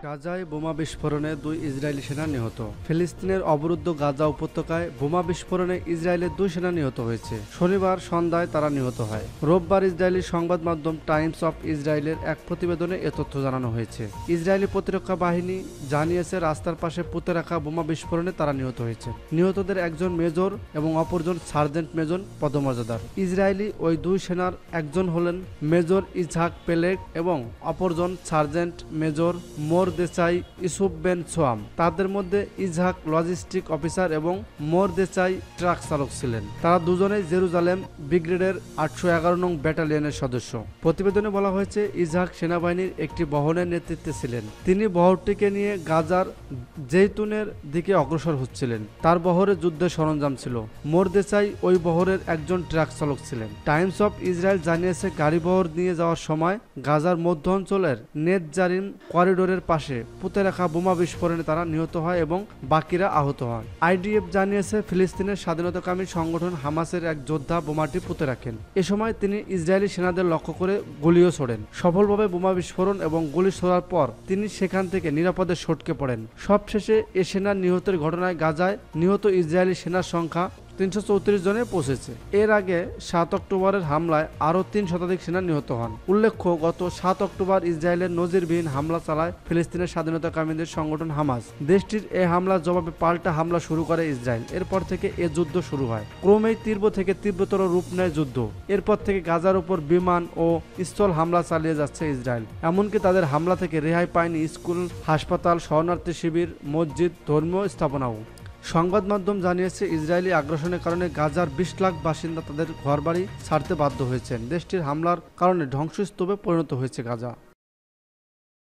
গাজায় বোমা বিস্ফোরণে 2 ইসরায়েলি সেনা নিহত। ফিলিস্তিনের অবরুদ্ধ গাজা উপত্যকায় বোমা বিস্ফোরণে ইসরায়েলের 2 সেনা নিহত হয়েছে। শনিবার সন্ধ্যায় তারা নিহত হয়। রোববার ইসরায়েলি সংবাদ মাধ্যম টাইমস অফ ইসরায়েলের এক প্রতিবেদনে এ তথ্য জানানো হয়েছে। ইসরায়েলি প্রতিরক্ষা বাহিনী জানিয়েছে রাস্তার পাশে পুঁতে রাখা বোমা বিস্ফোরণে তারা নিহত হয়েছে। নিহতদের একজন মেজর এবং অপরজন সার্জেন্ট মেজর পদমর্যাদার। ইসরায়েলি ওই 2 সেনার একজন হলেন মেজর ইসহাক পেলেগ এবং অপরজন সার্জেন্ট মেজর মোরদেচাই ইসুফ বেন সোয়াম। তাদের মধ্যে ইসহাক লজিস্টিক অফিসার এবং মোরদেচাই ট্রাক চালক ছিলেন। তারা দুজনেই জেরুজালেম ব্রিগেডের 811 নং ব্যাটালিয়নের সদস্য। প্রতিবেদনে বলা হয়েছে ইসহাক সেনাবাহিনীর একটি বহরের নেতৃত্বে ছিলেন। তিনি বহরটিকে নিয়ে গাজার জেইতুনের দিকে অগ্রসর হচ্ছিলেন। তার বহরে যুদ্ধের সরঞ্জাম ছিল। মোরদেচাই ওই বহরের একজন ট্রাক চালক ছিলেন। টাইমস অফ ইসরায়েল জানিয়েছে গাড়ি বহর নিয়ে যাওয়ার সময় গাজার মধ্য অঞ্চলের নেতজারিম করিডোরের পাশে পুঁতে রাখা বোমা বিস্ফোরণে তারা নিহত হয় এবং বাকিরা আহত হন। আইডিএফ জানিয়েছে ফিলিস্তিনের স্বাধীনতাকামী সংগঠন হামাসের এক যোদ্ধা বোমাটি পুঁতে রাখেন। এ সময় তিনি ইসরায়েলি সেনাদের লক্ষ্য করে গুলিও ছোড়েন। সফলভাবে বোমা বিস্ফোরণ এবং গুলি ছোড়ার পর তিনি সেখান থেকে নিরাপদে সটকে পড়েন। সবশেষে এ সেনার নিহতের ঘটনায় গাজায় নিহত ইসরায়েলি সেনার সংখ্যা 334 জনে পৌঁছেছে। এর আগে 7 অক্টোবরের হামলায় আরও 3 শতাধিক সেনা নিহত হন। উল্লেখ্য, গত 7 অক্টোবর ইসরায়েলের নজিরবিহীন হামলা চালায় ফিলিস্তিনের স্বাধীনতাকামীদের সংগঠন হামাস। দেশটির এই হামলার জবাবে পাল্টা হামলা শুরু করে ইসরায়েল। এরপর থেকে এ যুদ্ধ শুরু হয়। ক্রমেই তীব্র থেকে তীব্রতর রূপ নেয় যুদ্ধ। এরপর থেকে গাজার উপর বিমান ও স্থল হামলা চালিয়ে যাচ্ছে ইসরায়েল। এমনকি তাদের হামলা থেকে রেহাই পায়নি স্কুল, হাসপাতাল, শরণার্থী শিবির, মসজিদ, ধর্মীয় স্থাপনাও। সংবাদ মাধ্যম জানিয়েছে ইসরায়েলি আগ্রাসনের কারণে গাজার 20 লাখ বাসিন্দা তাদের ঘরবাড়ি ছাড়তে বাধ্য হয়েছেন। দেশটির হামলার কারণে ধ্বংসস্তূপে পরিণত হয়েছে গাজা।